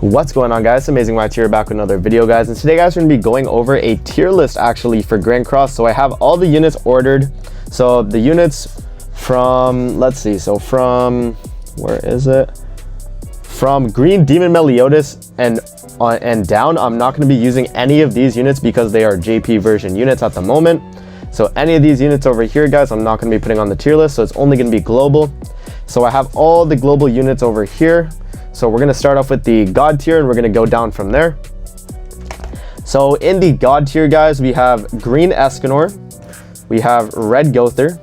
What's going on, guys? Amazing Weinhardt here, back with another video, guys. And today, guys, we're gonna be going over a tier list actually for Grand Cross. So I have all the units ordered. So the units from, let's see, so from, where is it? From Green Demon Meliotis and down, I'm not going to be using any of these units because they are JP version units at the moment. So any of these units over here, guys, I'm not going to be putting on the tier list. So it's only going to be global. So I have all the global units over here. So we're going to start off with the God tier and we're going to go down from there. So in the God tier, guys, we have Green Escanor, we have Red Gother,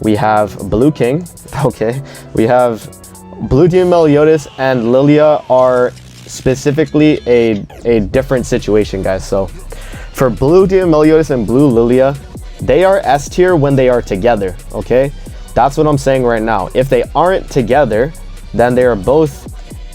we have Blue King, okay, we have Blue Demon Meliotis and Lilia are specifically a different situation, guys. So for Blue Demon Meliotis and Blue Lilia, they are S tier when they are together, okay? That's what I'm saying right now. If they aren't together, then they are both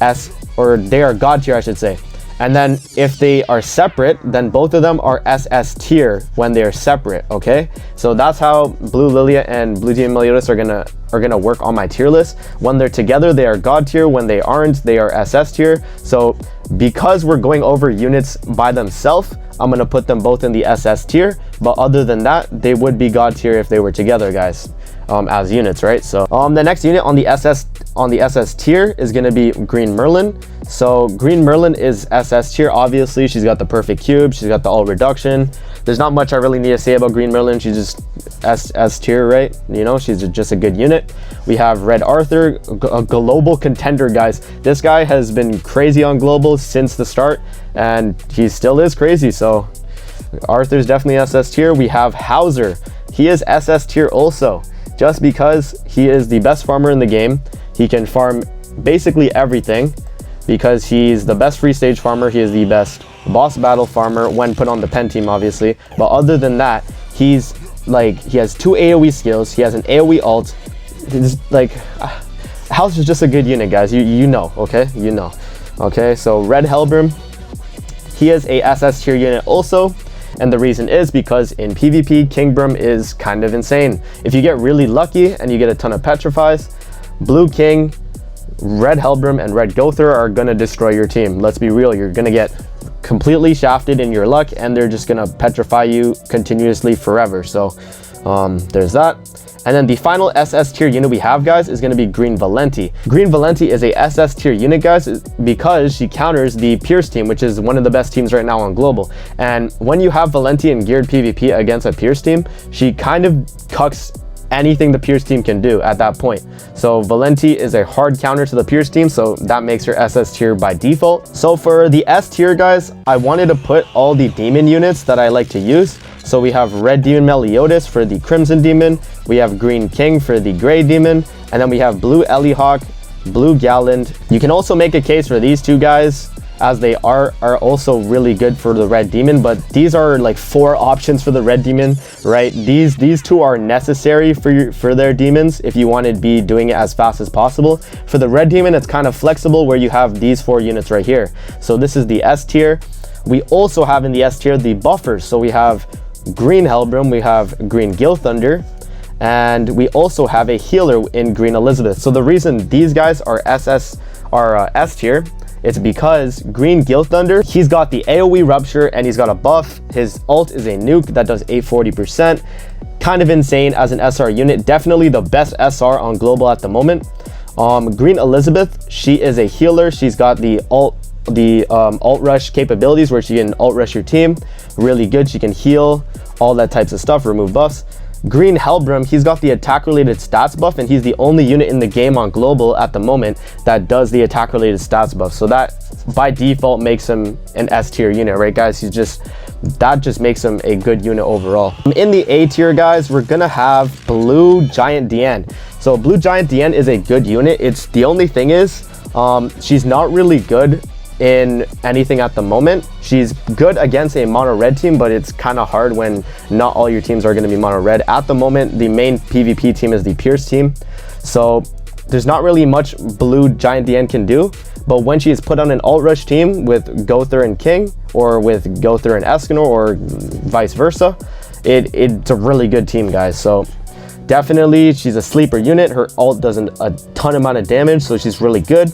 S, or they are God tier, I should say. And then if they are separate, then both of them are SS tier when they are separate, okay? So that's how Blue Lilia and Blue Demon Meliotis are gonna work on my tier list. When they're together, they are God tier. When they aren't, they are SS tier. So because we're going over units by themselves, I'm gonna put them both in the SS tier. But other than that, they would be God tier if they were together, guys, as units, right? So the next unit on the SS tier is gonna be Green Merlin. So Green Merlin is SS tier. Obviously, she's got the perfect cube. She's got the all reduction. There's not much I really need to say about Green Merlin. She's just S tier, right? You know, she's just a good unit. We have Red Arthur, a global contender, guys. This guy has been crazy on global since the start, and he still is crazy. So Arthur's definitely SS tier. We have Hauser. He is SS tier also, just because he is the best farmer in the game. He can farm basically everything because he's the best free stage farmer. He is the best boss battle farmer when put on the pen team, obviously. But other than that, he's like, he has 2 AoE skills. He has an AoE ult. He's like, House is just a good unit, guys. You know, okay? You know. Okay, so Red Helbrim, he is a SS tier unit also. And the reason is because in PvP, King Brim is kind of insane. If you get really lucky and you get a ton of petrifies, Blue King, Red Helbrim, and Red Gother are gonna destroy your team. Let's be real, you're gonna get completely shafted in your luck and they're just gonna petrify you continuously forever. So there's that. And then the final SS tier unit we have, guys, is going to be Green Valenti. Green Valenti is a SS tier unit, guys, because she counters the Pierce team, which is one of the best teams right now on global. And when you have Valenti in geared PvP against a Pierce team, she kind of cucks anything the Pierce team can do at that point. So Valenti is a hard counter to the Pierce team, so that makes her SS tier by default. So for the S tier, guys, I wanted to put all the demon units that I like to use. So we have Red Demon Meliotis for the Crimson Demon, we have Green King for the Gray Demon, and then we have Blue Elihawk, Blue Galland. You can also make a case for these two guys, as they are also really good for the Red Demon, but these are like 4 options for the Red Demon, right? These two are necessary for their demons if you want to be doing it as fast as possible. For the Red Demon, it's kind of flexible where you have these 4 units right here. So this is the S tier. We also have in the S tier the buffers. So we have Green Helbrim, we have Green Gil Thunder, and we also have a healer in Green Elizabeth. So the reason these guys are S tier, it's because Green Gil Thunder, he's got the AoE Rupture and he's got a buff. His ult is a nuke that does 840%. Kind of insane as an SR unit. Definitely the best SR on global at the moment. Green Elizabeth, she is a healer. She's got the ult rush capabilities where she can ult rush your team. Really good. She can heal, all that types of stuff, remove buffs. Green Helbrim, he's got the attack related stats buff, and he's the only unit in the game on global at the moment that does the attack related stats buff. So that by default makes him an S tier unit, right, guys? That just makes him a good unit overall. In the A tier, guys, we're gonna have Blue Giant Diane. So Blue Giant Diane is a good unit. It's the only thing is she's not really good in anything at the moment. She's good against a mono red team, but it's kind of hard when not all your teams are going to be mono red. At the moment, the main PvP team is the Pierce team, so there's not really much Blue Giant Diane can do. But when she is put on an alt rush team with Gother and King, or with Gother and Escanor, or vice versa, it's a really good team, guys. So definitely she's a sleeper unit. Her ult does a ton amount of damage, so she's really good.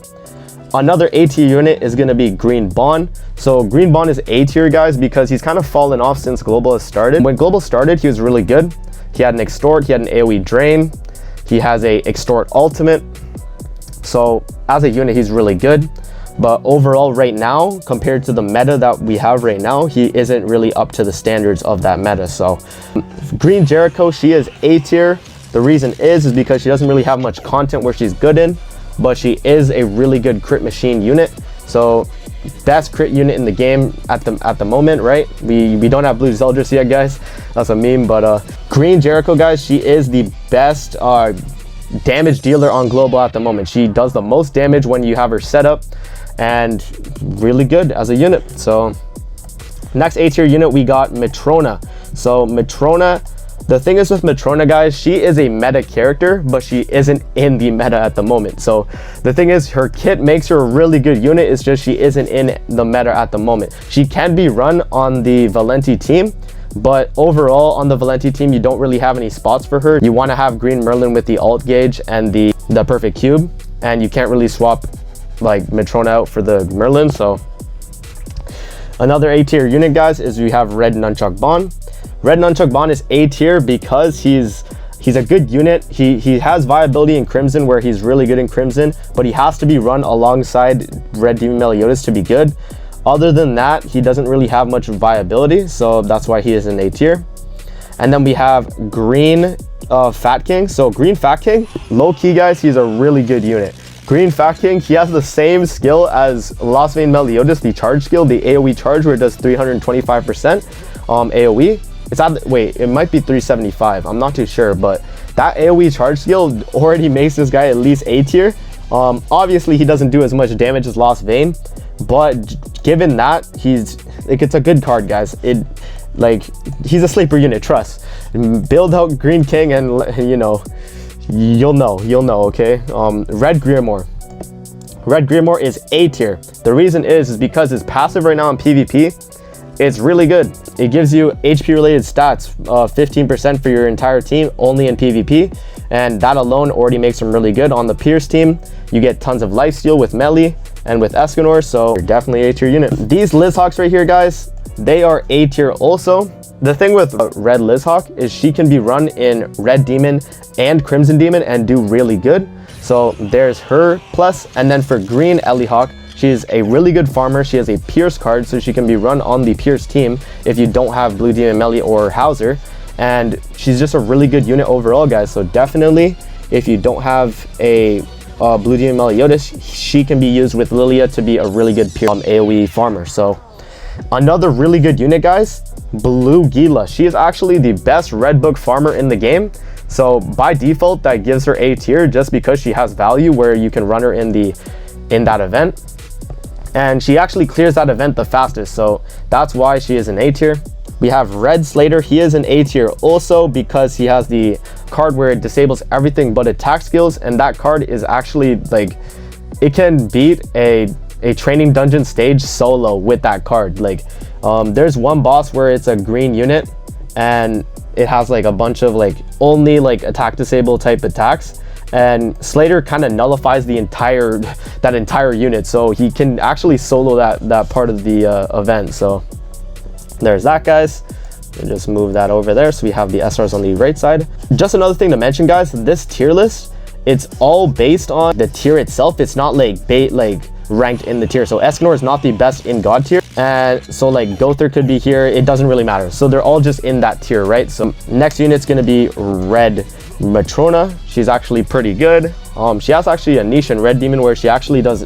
Another A tier unit is going to be Green Bond. So Green Bond is A tier, guys, because he's kind of fallen off since Global has started. When Global started, he was really good. He had an Extort, he had an AoE Drain, he has a Extort Ultimate. So as a unit, he's really good. But overall right now, compared to the meta that we have right now, he isn't really up to the standards of that meta. So Green Jericho, she is A tier. The reason is because she doesn't really have much content where she's good in, but she is a really good crit machine unit. So best crit unit in the game at the moment, right? We don't have blue Zeldris yet, guys. That's a meme. But Green Jericho, guys, she is the best damage dealer on Global at the moment. She does the most damage when you have her set up, and really good as a unit. So next A tier unit, we got Metrona. So Metrona, the thing is with Metrona, guys, she is a meta character, but she isn't in the meta at the moment. So the thing is, her kit makes her a really good unit. It's just she isn't in the meta at the moment. She can be run on the Valenti team, but overall on the Valenti team, you don't really have any spots for her. You want to have Green Merlin with the alt gauge and the perfect cube, and you can't really swap like Metrona out for the Merlin. So another A tier unit, guys, is we have Red Nunchuck Bond. Red Nunchuck Bond is A tier because he's a good unit. He has viability in Crimson, where he's really good in Crimson, but he has to be run alongside Red Demon Meliotis to be good. Other than that, he doesn't really have much viability, so that's why he is in A tier. And then we have Green Fat King. So Green Fat King, low key, guys, he's a really good unit. Green Fat King, he has the same skill as Lost Vein Meliotis, the charge skill, the AoE charge, where it does 325% AoE. Wait, it might be 375. I'm not too sure, but that AoE charge skill already makes this guy at least A tier. Obviously, he doesn't do as much damage as Lost Vein, but given that, it's a good card, guys. He's a sleeper unit, trust. Build out Green King and, you know, you'll know, okay? Red Grimoire. Red Grimoire is A tier. The reason is because his passive right now in PvP, it's really good. It gives you HP related stats, 15% for your entire team only in PvP, and that alone already makes him really good. On the Pierce team, you get tons of lifesteal with Melee and with Escanor, so you're definitely A tier unit. These Lizhawks right here, guys, they are A tier also. The thing with Red Lizhawk is she can be run in Red Demon and Crimson Demon and do really good. So there's her plus. And then for Green Elihawk, she is a really good farmer. She has a Pierce card, so she can be run on the Pierce team if you don't have Blue Demon Melee or Hauser. And she's just a really good unit overall, guys. So definitely, if you don't have a Blue Demon Meliotis, she can be used with Lilia to be a really good Pierce AoE farmer. So another really good unit, guys, Blue Gila. She is actually the best Red Book farmer in the game. So by default, that gives her A tier just because she has value where you can run her in that event. And she actually clears that event the fastest, so that's why she is an A tier. We have Red Slater. He is an A tier also because he has the card where it disables everything but attack skills, and that card is actually like, it can beat a training dungeon stage solo with that card. There's one boss where it's a green unit and it has like a bunch of only attack disable type attacks, and Slater kind of nullifies that entire unit, so he can actually solo that part of the event. So there's that, guys. We'll just move that over there so we have the SRs on the right side. Just another thing to mention, guys, this tier list, it's all based on the tier itself. It's not ranked in the tier. So Escanor is not the best in God tier, and so Gother could be here. It doesn't really matter. So they're all just in that tier, right? So next unit's gonna be Red Metrona. She's actually pretty good. She has actually a niche in Red Demon where she actually does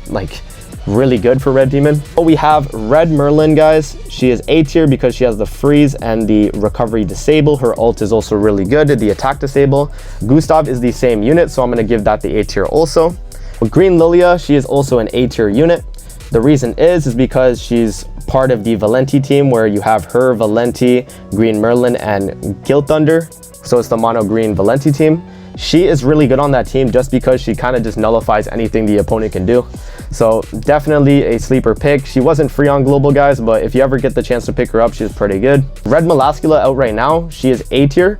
really good for Red Demon. But we have Red Merlin, guys. She is A tier because she has the freeze and the recovery disable. Her ult is also really good, the attack disable. Gustav is the same unit, so I'm gonna give that the A tier also. With Green Lilia, she is also an A tier unit. The reason is because she's part of the Valenti team where you have her, Valenti, Green Merlin, and Guild Thunder. So it's the mono green Valenti team. She is really good on that team just because she kind of just nullifies anything the opponent can do. So definitely a sleeper pick. She wasn't free on global, guys, but if you ever get the chance to pick her up, she's pretty good. Red Melascula out right now, she is A tier.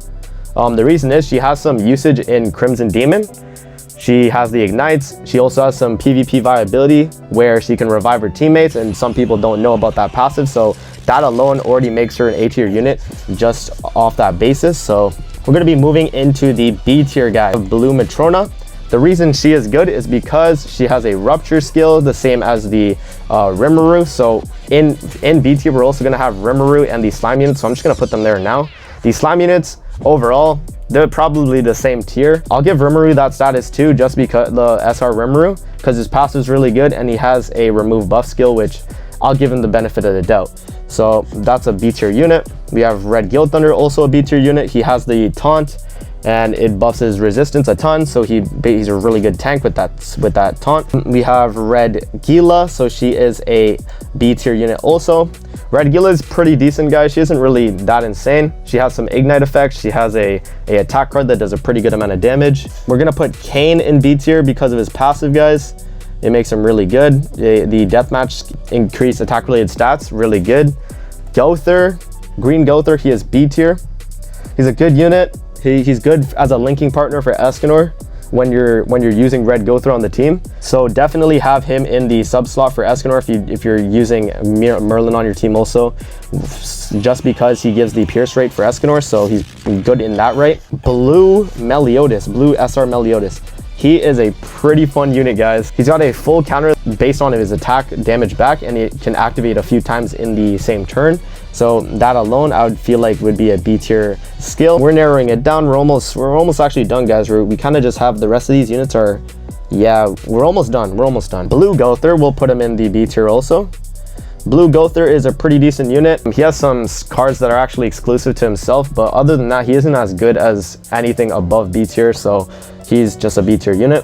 The reason is she has some usage in Crimson Demon. She has the ignites. She also has some PvP viability where she can revive her teammates, and some people don't know about that passive, so that alone already makes her an A tier unit just off that basis. So we're going to be moving into the B tier guy, Blue Metrona. The reason she is good is because she has a rupture skill, the same as the Rimuru. So in B tier, we're also going to have Rimuru and the slime units, so I'm just going to put them there now. The slime units, overall, they're probably the same tier. I'll give Rimuru that status too, just because the SR Rimuru, because his passive is really good and he has a remove buff skill, which I'll give him the benefit of the doubt. So that's a B tier unit. We have Red Guild Thunder, also a B tier unit. He has the taunt and it buffs his resistance a ton, so he's a really good tank with that taunt. We have Red Gila, so she is a B tier unit also. Red Gila is pretty decent, guys. She isn't really that insane. She has some ignite effects. She has a attack card that does a pretty good amount of damage. We're gonna put Kane in B tier because of his passive, guys. It makes him really good. The deathmatch increased attack related stats, really good. Gowther, Green Gowther, he is B tier. He's a good unit. He's good as a linking partner for Escanor when you're using Red Gowther on the team. So definitely have him in the sub slot for Escanor if you're using Merlin on your team also, just because he gives the pierce rate for Escanor, so he's good in that right. Blue Meliotis, Blue SR Meliotis. He is a pretty fun unit, guys. He's got a full counter based on his attack damage back, and it can activate a few times in the same turn. So that alone, I would feel like would be a B tier skill. We're narrowing it down. We're almost actually done, guys. We kind of just have the rest of these units are, yeah, we're almost done. We're almost done. Blue Gowther, we'll put him in the B tier also. Blue Gowther is a pretty decent unit. He has some cards that are actually exclusive to himself, but other than that, he isn't as good as anything above B tier, so he's just a B tier unit.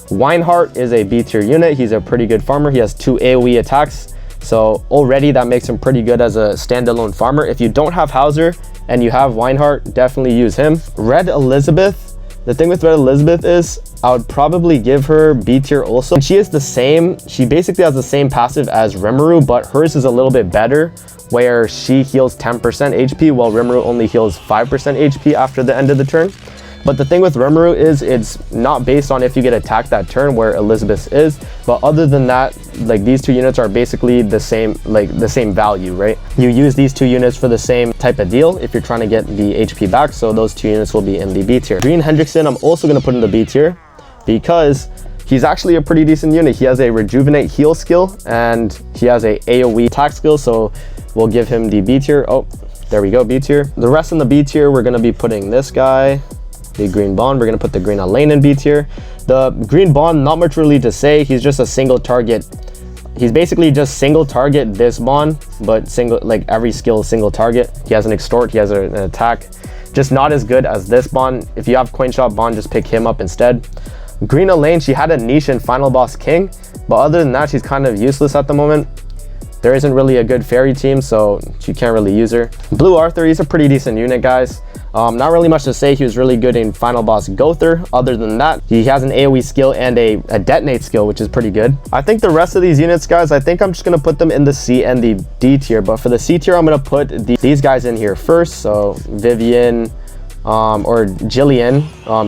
Weinhardt is a B tier unit. He's a pretty good farmer. He has 2 AoE attacks, so already that makes him pretty good as a standalone farmer. If you don't have Hauser and you have Weinhardt, definitely use him. Red Elizabeth. The thing with Red Elizabeth is I would probably give her B tier also. And she is the same. She basically has the same passive as Rimuru, but hers is a little bit better, where she heals 10% HP while Rimuru only heals 5% HP after the end of the turn. But the thing with Rimuru is it's not based on if you get attacked that turn, where Elizabeth is. But other than that, like, these two units are basically the same, like the same value, right? You use these two units for the same type of deal if you're trying to get the HP back. So those two units will be in the B tier. Green Hendrickson, I'm also going to put in the B tier because he's actually a pretty decent unit. He has a rejuvenate heal skill and he has a AoE attack skill. So we'll give him the B tier. Oh, there we go, B tier. The rest in the B tier, we're going to be putting this guy, the Green Bond. We're going to put the Green Elaine in B tier. The Green Bond, not much really to say. He's just a single target. He's basically just single target this Bond, but single, like every skill single target. He has an extort, he has an attack. Just not as good as this Bond. If you have Coin Shop Bond, just pick him up instead. Green Elaine, she had a niche in Final Boss King, but other than that, she's kind of useless at the moment. There isn't really a good fairy team, so you can't really use her. Blue Arthur, he's a pretty decent unit, guys. Not really much to say. He was really good in Final Boss Gowther. Other than that, he has an AoE skill and a detonate skill, which is pretty good. I think the rest of these units, guys, I think I'm just going to put them in the C and the D tier. But for the C tier, I'm going to put these guys in here first. So Vivian, or Jillian,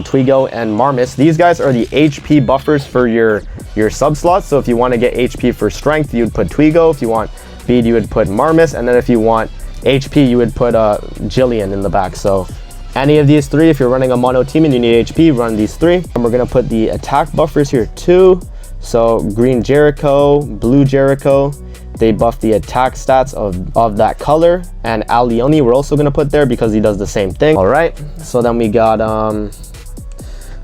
Twigo, and Marmis. These guys are the HP buffers for your sub slots. So if you want to get HP for strength, you would put Twigo. If you want speed, you would put Marmis. And then if you want HP, you would put Jillian in the back. So any of these three, if you're running a mono team and you need HP, run these three. And we're going to put the attack buffers here too. So green Jericho, blue Jericho, they buff the attack stats of that color. And Alioni we're also going to put there because he does the same thing. All right, so then we got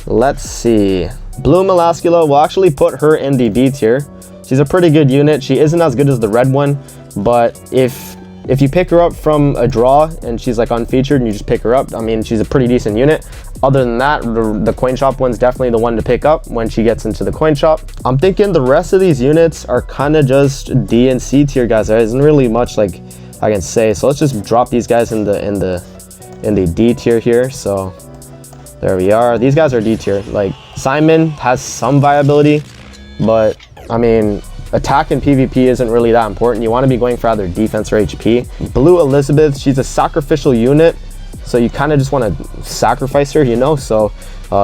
let's see, blue Melascula. We'll actually put her in the B tier. She's a pretty good unit. She isn't as good as the red one, but if you pick her up from a draw and she's like unfeatured and you just pick her up, I mean, she's a pretty decent unit. Other than that, the coin shop one's definitely the one to pick up when she gets into the coin shop. I'm thinking the rest of these units are kind of just D and C tier, guys. There isn't really much like I can say. So let's just drop these guys in the D tier here. So there we are. These guys are D tier. Like Simon has some viability, but I mean, attack and PvP isn't really that important. You want to be going for either defense or HP. Blue Elizabeth, she's a sacrificial unit, so you kind of just want to sacrifice her, you know. So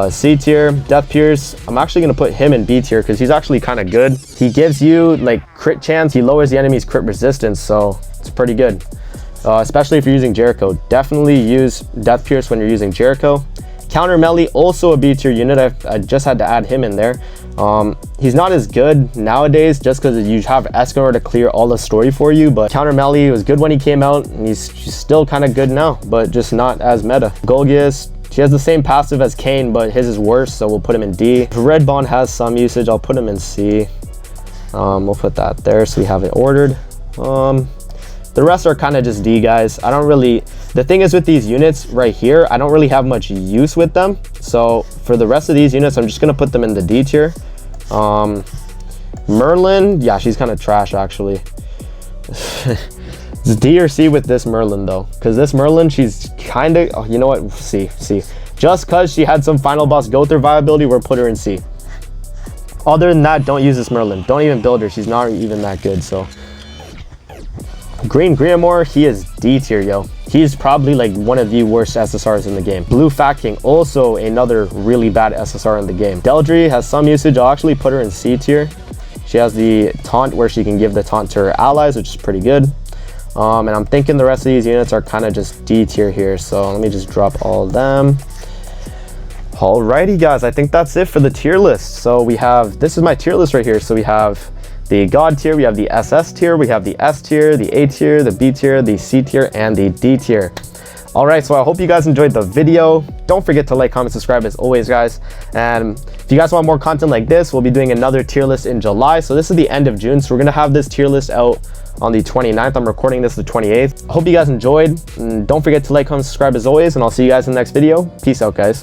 C tier. Death Pierce, I'm actually going to put him in B tier because he's actually kind of good. He gives you like crit chance. He lowers the enemy's crit resistance, so it's pretty good. Especially if you're using Jericho. Definitely use Death Pierce when you're using Jericho. Counter Melee, also a B tier unit. I just had to add him in there. He's not as good nowadays just because you have Escanor to clear all the story for you, but Counter Melee was good when he came out, and he's still kind of good now, but just not as meta. Golgius, she has the same passive as Kane, but his is worse, so we'll put him in D. Red Bond has some usage. I'll put him in C. We'll put that there so we have it ordered. The rest are kind of just D, guys. I don't really... The thing is with these units right here, I don't really have much use with them. So for the rest of these units, I'm just going to put them in the D tier. Merlin, yeah, she's kind of trash, actually. It's D or C with this Merlin, though. Because this Merlin, she's kind of... Oh, you know what? C. Just because she had some final boss go through viability, we'll put her in C. Other than that, don't use this Merlin. Don't even build her. She's not even that good, so... Green Grimoire, he is D tier, yo. He's probably like one of the worst SSRs in the game. Blue Fat King, also another really bad SSR in the game. Deldry has some usage. I'll actually put her in C tier. She has the taunt where she can give the taunt to her allies, which is pretty good. And I'm thinking the rest of these units are kind of just D tier here. So let me just drop all of them. Alrighty, guys, I think that's it for the tier list. So we have, this is my tier list right here. So we have the God tier, we have the SS tier, we have the S tier, the A tier, the B tier, the C tier, and the D tier. All right, so I hope you guys enjoyed the video. Don't forget to like, comment, subscribe as always, guys. And if you guys want more content like this, we'll be doing another tier list in July. So this is the end of June, so we're gonna have this tier list out on the 29th. I'm recording this the 28th. I hope you guys enjoyed, and don't forget to like, comment, subscribe as always, and I'll see you guys in the next video. Peace out, guys.